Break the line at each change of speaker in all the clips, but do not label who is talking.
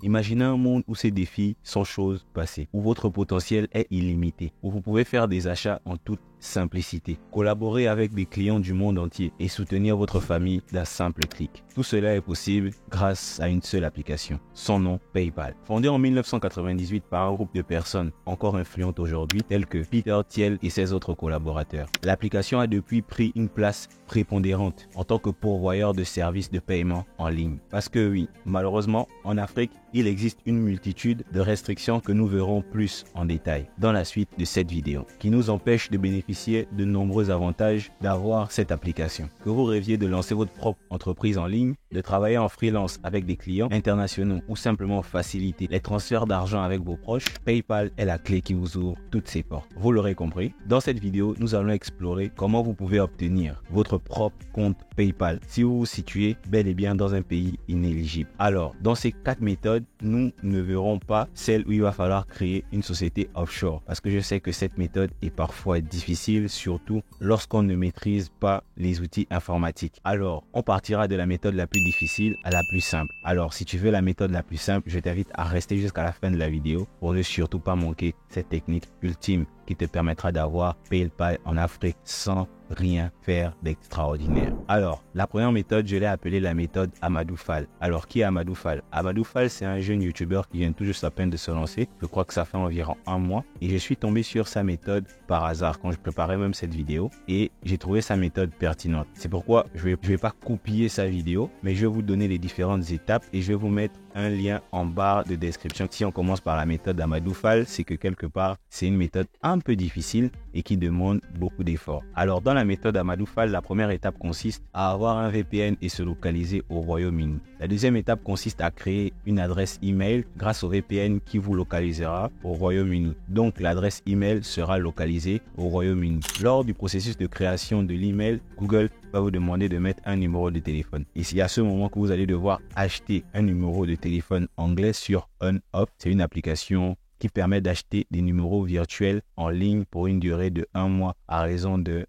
Imaginez un monde où ces défis sont choses passées, où votre potentiel est illimité, où vous pouvez faire des achats en toute simplicité, collaborer avec des clients du monde entier et soutenir votre famille d'un simple clic. Tout cela est possible grâce à une seule application, son nom PayPal. Fondé en 1998 par un groupe de personnes encore influentes aujourd'hui telles que Peter Thiel et ses autres collaborateurs. L'application a depuis pris une place prépondérante en tant que pourvoyeur de services de paiement en ligne. Parce que oui, malheureusement, en Afrique, il existe une multitude de restrictions que nous verrons plus en détail dans la suite de cette vidéo, qui nous empêchent de bénéficier de nombreux avantages d'avoir cette application. Que vous rêviez de lancer votre propre entreprise en ligne, de travailler en freelance avec des clients internationaux ou simplement faciliter les transferts d'argent avec vos proches, PayPal est la clé qui vous ouvre toutes ces portes. Vous l'aurez compris, dans cette vidéo, nous allons explorer comment vous pouvez obtenir votre propre compte PayPal si vous vous situez bel et bien dans un pays inéligible. Alors, dans ces 4 méthodes, nous ne verrons pas celle où il va falloir créer une société offshore parce que je sais que cette méthode est parfois difficile, surtout lorsqu'on ne maîtrise pas les outils informatiques. Alors, on partira de la méthode la plus difficile à la plus simple. Alors, si tu veux la méthode la plus simple, je t'invite à rester jusqu'à la fin de la vidéo pour ne surtout pas manquer cette technique ultime qui te permettra d'avoir PayPal en Afrique sans rien faire d'extraordinaire. Alors, la première méthode, je l'ai appelée la méthode Amadou Fall. Alors, qui est Amadou Fall? Amadou Fall, c'est un jeune YouTuber qui vient tout juste à peine de se lancer. Je crois que ça fait environ un mois. Et je suis tombé sur sa méthode par hasard quand je préparais même cette vidéo. Et j'ai trouvé sa méthode pertinente. C'est pourquoi je vais pas copier sa vidéo, mais je vais vous donner les différentes étapes et je vais vous mettre un lien en barre de description. Si on commence par la méthode Amadou Fall, c'est que quelque part, c'est une méthode un peu difficile et qui demande beaucoup d'efforts. Alors, dans la méthode Amadou Fall, la première étape consiste à avoir un VPN et se localiser au Royaume-Uni. La deuxième étape consiste à créer une adresse email grâce au VPN qui vous localisera au Royaume-Uni. Donc, l'adresse email sera localisée au Royaume-Uni. Lors du processus de création de l'email, Google va vous demander de mettre un numéro de téléphone. Et c'est à ce moment que vous allez devoir acheter un numéro de téléphone anglais sur OnOff. C'est une application qui permet d'acheter des numéros virtuels en ligne pour une durée de 1 mois à raison de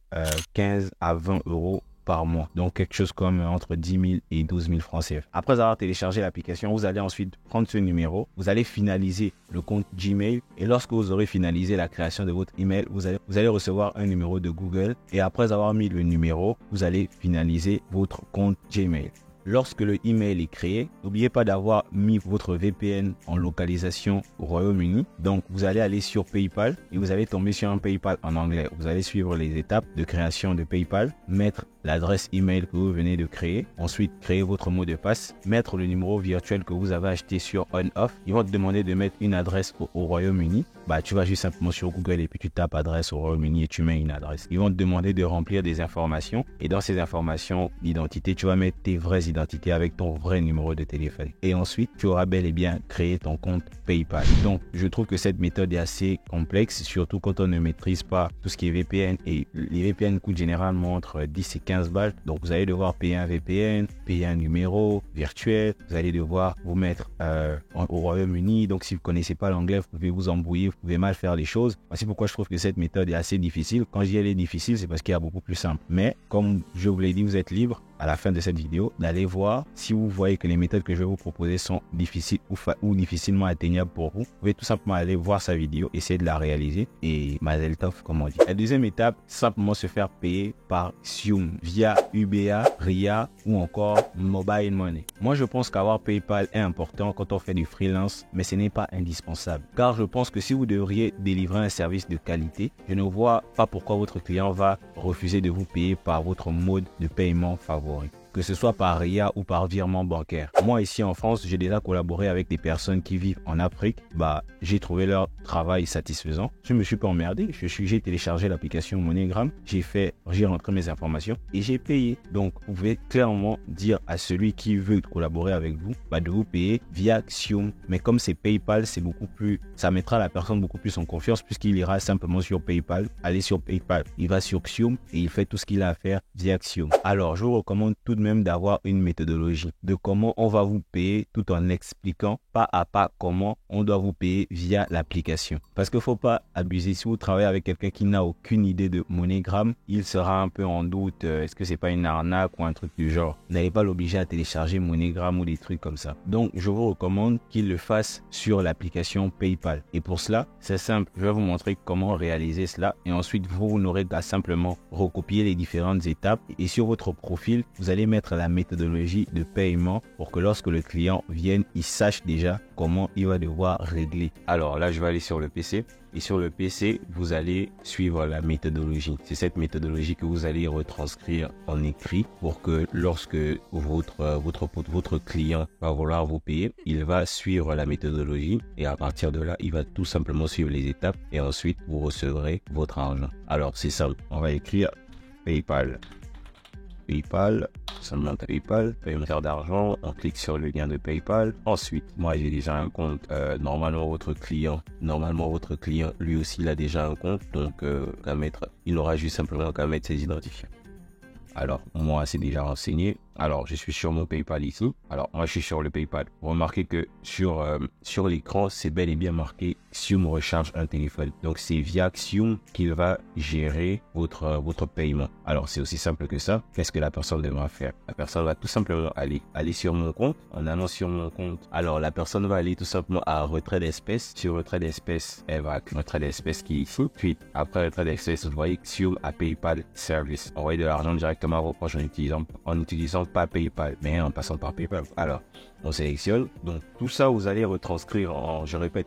15 à 20 euros par mois. Donc quelque chose comme entre 10 000 et 12 000 francs CFA. Après avoir téléchargé l'application, vous allez ensuite prendre ce numéro, vous allez finaliser le compte Gmail et lorsque vous aurez finalisé la création de votre email, vous allez recevoir un numéro de Google et après avoir mis le numéro, vous allez finaliser votre compte Gmail. Lorsque le email est créé, n'oubliez pas d'avoir mis votre VPN en localisation au Royaume-Uni. Donc, vous allez aller sur PayPal et vous allez tomber sur un PayPal en anglais. Vous allez suivre les étapes de création de PayPal, mettre l'adresse email que vous venez de créer, ensuite créer votre mot de passe, mettre le numéro virtuel que vous avez acheté sur OnOff. Ils vont te demander de mettre une adresse au Royaume-Uni. Tu vas juste simplement sur Google et puis tu tapes adresse au Royaume-Uni et tu mets une adresse. Ils vont te demander de remplir des informations et dans ces informations d'identité, tu vas mettre tes vraies identités avec ton vrai numéro de téléphone. Et ensuite, tu auras bel et bien créé ton compte PayPal. Donc, je trouve que cette méthode est assez complexe, surtout quand on ne maîtrise pas tout ce qui est VPN. Et les VPN coûtent généralement entre 10 et 15 balles. Donc, vous allez devoir payer un VPN, payer un numéro virtuel. Vous allez devoir vous mettre au Royaume-Uni. Donc, si vous ne connaissez pas l'anglais, vous pouvez vous embrouiller, vous pouvez mal faire les choses. C'est pourquoi je trouve que cette méthode est assez difficile. Quand je dis elle est difficile, c'est parce qu'il y a beaucoup plus simple. Mais, comme je vous l'ai dit, vous êtes libre à la fin de cette vidéo d'aller voir si vous voyez que les méthodes que je vais vous proposer sont difficiles ou difficilement atteignables pour vous. Vous pouvez tout simplement aller voir sa vidéo, essayer de la réaliser et Mazel Tov comme on dit. La deuxième étape, simplement se faire payer par Xium via UBA, RIA ou encore Mobile Money. Moi, je pense qu'avoir PayPal est important quand on fait du freelance, mais ce n'est pas indispensable. Car je pense que si vous devriez délivrer un service de qualité, je ne vois pas pourquoi votre client va refuser de vous payer par votre mode de paiement favori, que ce soit par RIA ou par virement bancaire. Moi, ici en France, j'ai déjà collaboré avec des personnes qui vivent en Afrique. J'ai trouvé leur travail satisfaisant. Je ne me suis pas emmerdé. J'ai téléchargé l'application MoneyGram. J'ai rentré mes informations et j'ai payé. Donc, vous pouvez clairement dire à celui qui veut collaborer avec vous, de vous payer via Xium. Mais comme c'est PayPal, ça mettra la personne beaucoup plus en confiance puisqu'il ira simplement sur PayPal, aller sur PayPal. Il va sur Xium et il fait tout ce qu'il a à faire via Xium. Alors, je vous recommande tout de même d'avoir une méthodologie de comment on va vous payer tout en expliquant pas à pas comment on doit vous payer via l'application. Parce qu'il ne faut pas abuser. Si vous travaillez avec quelqu'un qui n'a aucune idée de MoneyGram, il sera un peu en doute. Est-ce que c'est pas une arnaque ou un truc du genre? N'allez pas l'obliger à télécharger MoneyGram ou des trucs comme ça. Donc, je vous recommande qu'il le fasse sur l'application PayPal. Et pour cela, c'est simple. Je vais vous montrer comment réaliser cela. Et ensuite, vous n'aurez qu'à simplement recopier les différentes étapes. Et sur votre profil, vous allez mettre la méthodologie de paiement pour que lorsque le client vienne, il sache déjà comment il va devoir régler. Alors là, je vais aller sur le PC. Et sur le PC, vous allez suivre la méthodologie. C'est cette méthodologie que vous allez retranscrire en écrit pour que lorsque votre client va vouloir vous payer, il va suivre la méthodologie et à partir de là, il va tout simplement suivre les étapes et ensuite vous recevrez votre argent. Alors c'est simple, on va écrire PayPal. PayPal, seulement PayPal, paiement d'argent, on clique sur le lien de PayPal. Ensuite, moi j'ai déjà un compte, normalement votre client, lui aussi il a déjà un compte, donc il aura juste simplement qu'à mettre ses identifiants. Alors, moi, c'est déjà renseigné. Alors, je suis sur mon PayPal ici. Alors, moi, je suis sur le PayPal. Vous remarquez que sur l'écran, c'est bel et bien marqué Xium recharge un téléphone. Donc, c'est via Xium qu'il va gérer votre paiement. Alors, c'est aussi simple que ça. Qu'est-ce que la personne devra faire? La personne va tout simplement aller sur mon compte. En allant sur mon compte, alors, la personne va aller tout simplement à retrait d'espèces. Sur retrait d'espèces, elle va cliquer retrait d'espèces qui est ici. Puis, après retrait d'espèces, vous voyez Xium à PayPal Service. Envoyer de l'argent directement à vos proches en utilisant pas PayPal, mais en passant par PayPal. Alors, on sélectionne. Donc, tout ça, vous allez retranscrire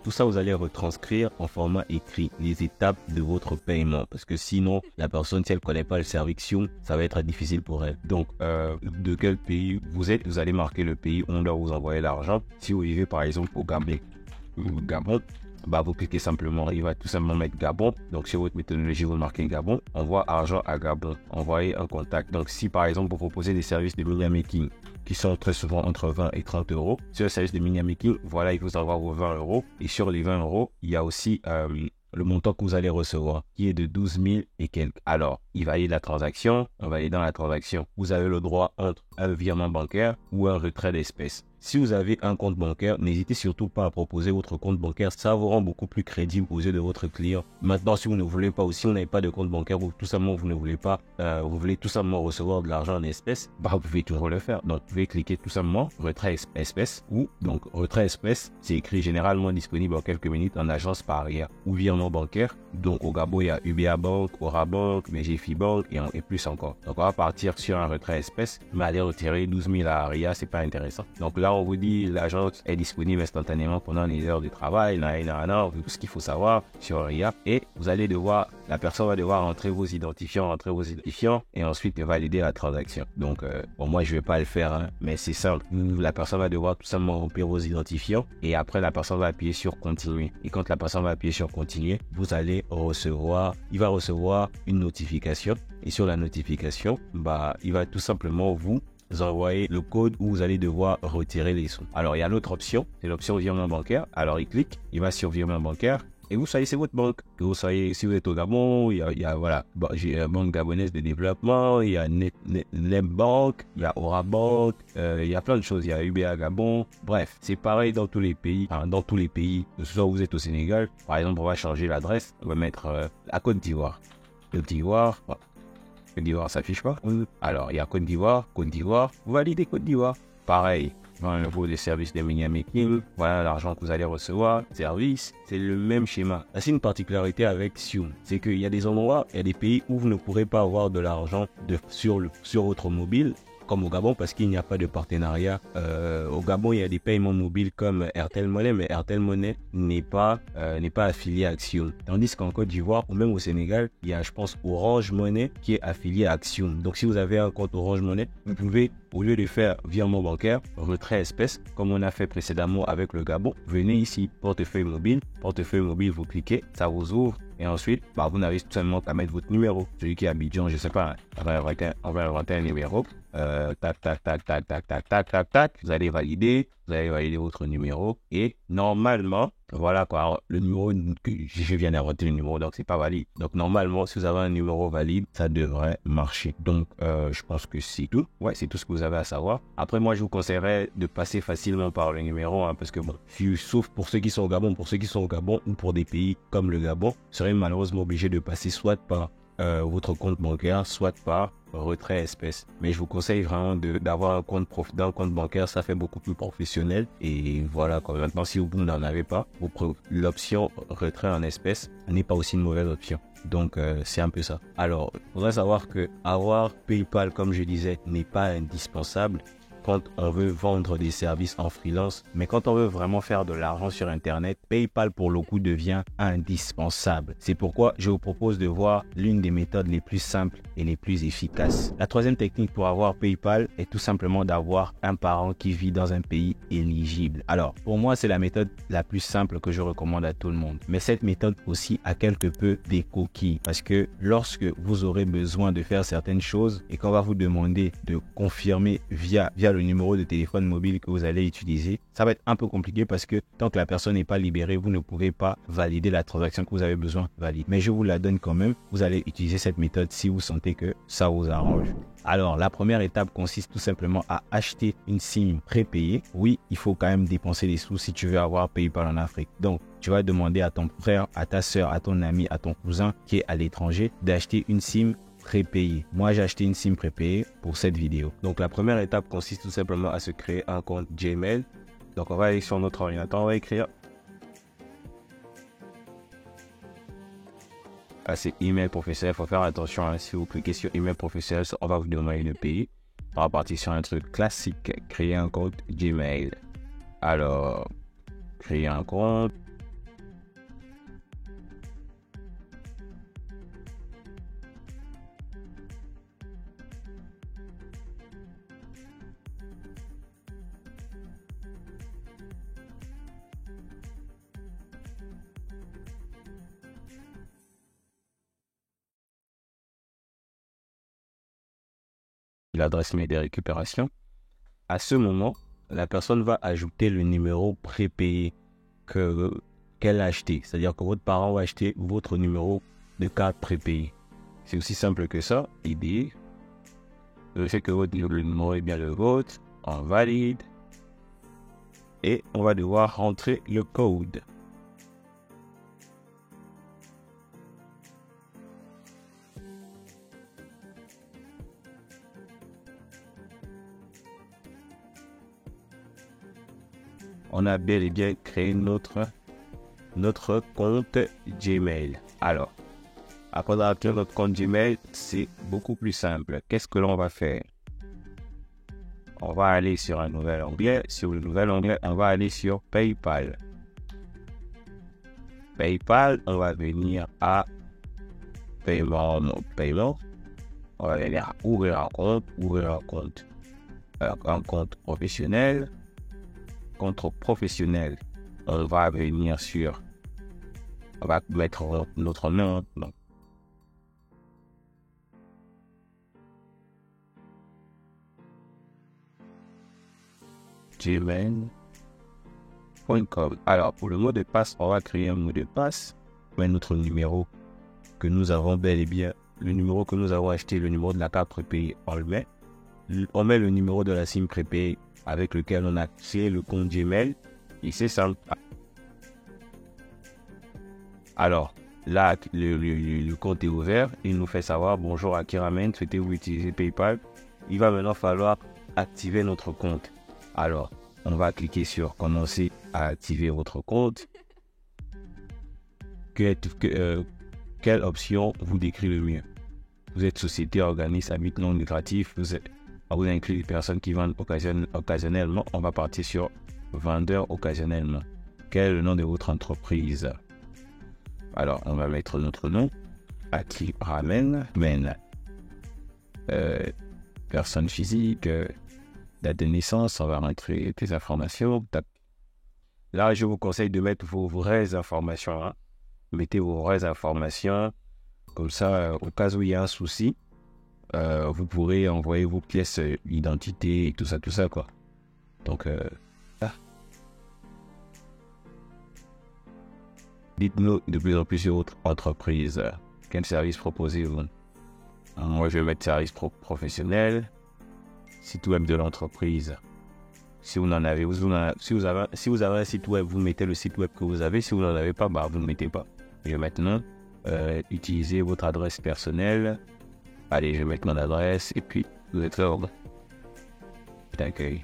tout ça, vous allez retranscrire en format écrit les étapes de votre paiement. Parce que sinon, la personne, si elle ne connaît pas le service Xium, ça va être difficile pour elle. Donc, de quel pays vous êtes, vous allez marquer le pays où on doit vous envoyer l'argent. Si vous vivez, par exemple, au Gabon, bah vous cliquez simplement, il va tout simplement mettre Gabon. Donc sur votre méthodologie, vous marquez Gabon, envoie argent à Gabon, envoyer un contact. Donc si par exemple vous proposez des services de media making qui sont très souvent entre 20 et 30 euros, sur le service de media making, voilà, il vous envoie vos 20 euros. Et sur les 20 euros, il y a aussi le montant que vous allez recevoir qui est de 12 000 et quelques. Alors, il va aller de la transaction, on va aller dans la transaction. Vous avez le droit entre un virement bancaire ou un retrait d'espèces. Si vous avez un compte bancaire, n'hésitez surtout pas à proposer votre compte bancaire. Ça vous rend beaucoup plus crédible aux yeux de votre client. Maintenant, si vous ne voulez pas ou si vous n'avez pas de compte bancaire ou tout simplement vous ne voulez pas, vous voulez tout simplement recevoir de l'argent en espèces, bah vous pouvez toujours le faire. Donc, vous pouvez cliquer tout simplement retrait espèces ou donc retrait espèces. C'est écrit généralement disponible en quelques minutes en agence par arrière ou virement bancaire. Donc, au Gabon, il y a UBA Bank, Aura Bank, BGFI Bank et plus encore. Donc, on va partir sur un retrait espèces, mais aller retirer 12 000 à Aria, c'est pas intéressant. Donc là, on vous dit l'agence est disponible instantanément pendant les heures de travail, tout ce qu'il faut savoir sur RIA. Et vous allez devoir, la personne va devoir entrer vos identifiants et ensuite valider la transaction. Donc, bon, moi, je vais pas le faire, hein, mais c'est simple. La personne va devoir tout simplement remplir vos identifiants et après, la personne va appuyer sur continuer. Et quand la personne va appuyer sur continuer, il va recevoir une notification. Et sur la notification, bah, il va tout simplement vous envoyer le code où vous allez devoir retirer les sous. Alors, il y a l'autre option, c'est l'option virement bancaire. Alors, il clique, il va sur virement bancaire et vous savez, c'est votre banque. Que vous savez, si vous êtes au Gabon, il y a voilà, j'ai une banque gabonaise de développement, il y a Netbank, il y a Aura Bank, il y a plein de choses, il y a UBA Gabon. Bref, c'est pareil dans tous les pays. Que ce soit vous êtes au Sénégal, par exemple, on va changer l'adresse, on va mettre la Côte d'Ivoire. Côte d'Ivoire s'affiche pas. Alors, il y a Côte d'Ivoire, vous validez Côte d'Ivoire. Pareil, dans le niveau des services de media making, voilà l'argent que vous allez recevoir, service, c'est le même schéma. Là, c'est une particularité avec Xium, c'est qu'il y a des endroits, il y a des pays où vous ne pourrez pas avoir de l'argent sur votre mobile, comme au Gabon, parce qu'il n'y a pas de partenariat. Au Gabon, il y a des paiements mobiles comme Airtel Money, mais Airtel Money n'est pas affilié à Xium. Tandis qu'en Côte d'Ivoire ou même au Sénégal, il y a, je pense, Orange Money qui est affilié à Xium. Donc, si vous avez un compte Orange Money, vous pouvez, au lieu de faire virement bancaire, retrait espèces, comme on a fait précédemment avec le Gabon, venez ici, portefeuille mobile, vous cliquez, ça vous ouvre. Et ensuite, bah, vous n'avez tout simplement qu'à mettre votre numéro. Celui qui est à Abidjan, je sais pas, on va inventer un numéro. Tac. Vous allez valider. Vous allez valider votre numéro et normalement, voilà quoi, alors, le numéro, je viens d'inventer le numéro, donc c'est pas valide. Donc normalement, si vous avez un numéro valide, ça devrait marcher. Donc je pense que c'est tout. Ouais, c'est tout ce que vous avez à savoir. Après, moi, je vous conseillerais de passer facilement par le numéro, hein, parce que bon, sauf pour ceux qui sont au Gabon, ou pour des pays comme le Gabon, vous serez malheureusement obligé de passer soit par votre compte bancaire, soit par retrait espèces. Mais je vous conseille vraiment d'avoir un compte bancaire, ça fait beaucoup plus professionnel. Et voilà, quoi. Maintenant, si vous n'en avez pas, l'option retrait en espèces n'est pas aussi une mauvaise option. Donc, c'est un peu ça. Alors, il faudrait savoir que avoir PayPal, comme je disais, n'est pas indispensable quand on veut vendre des services en freelance, mais quand on veut vraiment faire de l'argent sur Internet, PayPal pour le coup devient indispensable. C'est pourquoi je vous propose de voir l'une des méthodes les plus simples et les plus efficaces. La troisième technique pour avoir PayPal est tout simplement d'avoir un parent qui vit dans un pays éligible. Alors, pour moi, c'est la méthode la plus simple que je recommande à tout le monde. Mais cette méthode aussi a quelque peu des coquilles, parce que lorsque vous aurez besoin de faire certaines choses et qu'on va vous demander de confirmer via le numéro de téléphone mobile que vous allez utiliser, ça va être un peu compliqué parce que tant que la personne n'est pas libérée, vous ne pouvez pas valider la transaction que vous avez besoin de valider. Mais je vous la donne quand même. Vous allez utiliser cette méthode si vous sentez que ça vous arrange. Alors, la première étape consiste tout simplement à acheter une SIM prépayée. Oui, il faut quand même dépenser des sous si tu veux avoir PayPal en Afrique. Donc, tu vas demander à ton frère, à ta soeur, à ton ami, à ton cousin qui est à l'étranger d'acheter une SIM prépayé. Moi, j'ai acheté une SIM prépayée pour cette vidéo. Donc, la première étape consiste tout simplement à se créer un compte Gmail. Donc, on va aller sur notre ordinateur, on va écrire c'est email professionnel. Il faut faire attention, hein, si vous cliquez sur email professionnel, on va vous demander de payer. On va partir sur un truc classique, créer un compte Gmail. Alors, créer un compte. L'adresse mail des récupérations. À ce moment, la personne va ajouter le numéro prépayé qu'elle a acheté. C'est-à-dire que votre parent va acheter votre numéro de carte prépayé. C'est aussi simple que ça. L'idée, le fait que le numéro est bien le vôtre, on valide et on va devoir rentrer le code. On a bel et bien créé notre compte Gmail. Alors, après avoir créé notre compte Gmail, c'est beaucoup plus simple. Qu'est-ce que l'on va faire? On va aller sur un nouvel onglet. Sur le nouvel onglet, on va aller sur PayPal. PayPal, on va venir à paiement. On va venir à ouvrir un compte. Un compte professionnel. Compte professionnel, on va venir sur, on va mettre notre nom. Donc, gmail.com. Alors, pour le mot de passe, on va créer un mot de passe. Mais notre numéro que nous avons bel et bien, le numéro que nous avons acheté, le numéro de la carte prépayée, on le met. On met le numéro de la SIM prépayée avec lequel on a créé le compte Gmail. Et c'est simple. Alors, là, le compte est ouvert. Il nous fait savoir, bonjour Akiramen, souhaitez-vous utiliser PayPal? Il va maintenant falloir activer notre compte. Alors, on va cliquer sur commencer à activer votre compte. Quelle option vous décrit le mieux? Vous êtes société, organisme, à but non lucratif, vous inclut les personnes qui vendent occasionnellement. On va partir sur vendeur occasionnellement. Quel est le nom de votre entreprise? Alors, on va mettre notre nom. Akiramen. Personne physique. Date de naissance. On va rentrer des informations. Là, je vous conseille de mettre vos vraies informations. Hein. Mettez vos vraies informations. Comme ça, au cas où il y a un souci, vous pourrez envoyer vos pièces d'identité et tout ça quoi. Donc, Dites-nous de plus en plus sur votre entreprise. Quel service proposez-vous? Moi, je vais mettre service professionnel, site web de l'entreprise. Si vous en avez, si vous avez un site web, vous mettez le site web que vous avez. Si vous n'en avez pas, vous ne le mettez pas. Je vais maintenant utiliser votre adresse personnelle. Allez, je vais mettre mon adresse et puis vous êtes l'ordre d'accueil.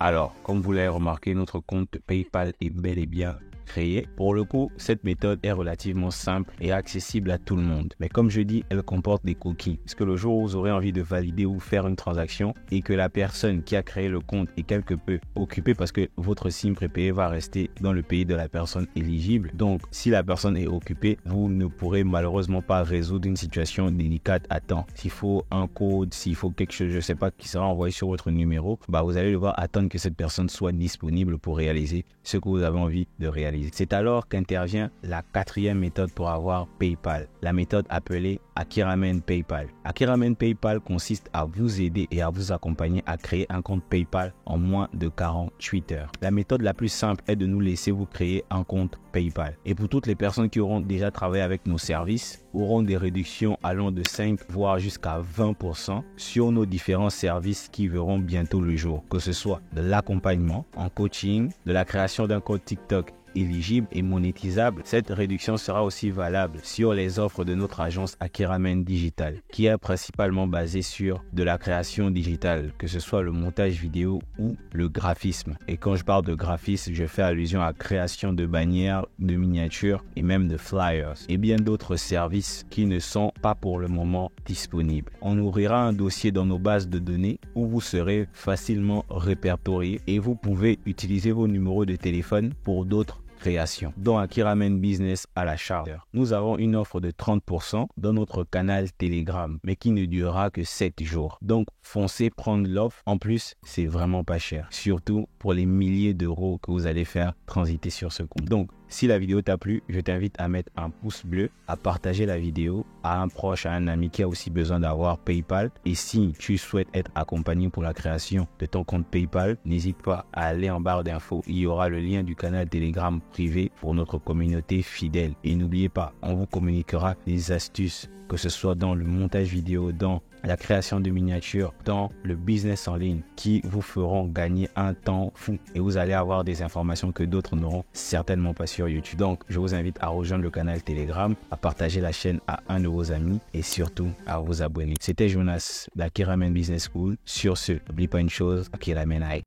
Alors, comme vous l'avez remarqué, notre compte PayPal est bel et bien créé. Pour le coup, cette méthode est relativement simple et accessible à tout le monde. Mais comme je dis, elle comporte des cookies. Parce que le jour où vous aurez envie de valider ou faire une transaction et que la personne qui a créé le compte est quelque peu occupée parce que votre SIM prépayé va rester dans le pays de la personne éligible. Donc, si la personne est occupée, vous ne pourrez malheureusement pas résoudre une situation délicate à temps. S'il faut un code, s'il faut quelque chose, je ne sais pas, qui sera envoyé sur votre numéro, vous allez devoir attendre que cette personne soit disponible pour réaliser ce que vous avez envie de réaliser. C'est alors qu'intervient la quatrième méthode pour avoir PayPal, la méthode appelée Akiramen PayPal. Akiramen PayPal consiste à vous aider et à vous accompagner à créer un compte PayPal en moins de 48 heures. La méthode la plus simple est de nous laisser vous créer un compte PayPal. Et pour toutes les personnes qui auront déjà travaillé avec nos services, auront des réductions allant de 5 voire jusqu'à 20% sur nos différents services qui verront bientôt le jour, que ce soit de l'accompagnement en coaching, de la création d'un compte TikTok éligible et monétisable. Cette réduction sera aussi valable sur les offres de notre agence Akiramen Digital, qui est principalement basée sur de la création digitale, que ce soit le montage vidéo ou le graphisme. Et quand je parle de graphisme, je fais allusion à la création de bannières, de miniatures et même de flyers et bien d'autres services qui ne sont pas pour le moment disponibles. On ouvrira un dossier dans nos bases de données où vous serez facilement répertorié et vous pouvez utiliser vos numéros de téléphone pour d'autres création, dont Akiramen Business à la charge. Nous avons une offre de 30% dans notre canal Telegram, mais qui ne durera que 7 jours. Donc, foncez prendre l'offre. En plus, c'est vraiment pas cher, surtout pour les milliers d'euros que vous allez faire transiter sur ce compte. Donc, si la vidéo t'a plu, je t'invite à mettre un pouce bleu, à partager la vidéo à un proche, à un ami qui a aussi besoin d'avoir PayPal. Et si tu souhaites être accompagné pour la création de ton compte PayPal, n'hésite pas à aller en barre d'infos. Il y aura le lien du canal Telegram privé pour notre communauté fidèle. Et n'oubliez pas, on vous communiquera des astuces, que ce soit dans le montage vidéo, dans la création de miniatures, dans le business en ligne, qui vous feront gagner un temps fou. Et vous allez avoir des informations que d'autres n'auront certainement pas sur YouTube. Donc, je vous invite à rejoindre le canal Telegram, à partager la chaîne à un de vos amis et surtout à vous abonner. C'était Jonas d'Akiramen Business School. Sur ce, n'oublie pas une chose, Akiramen Aïe.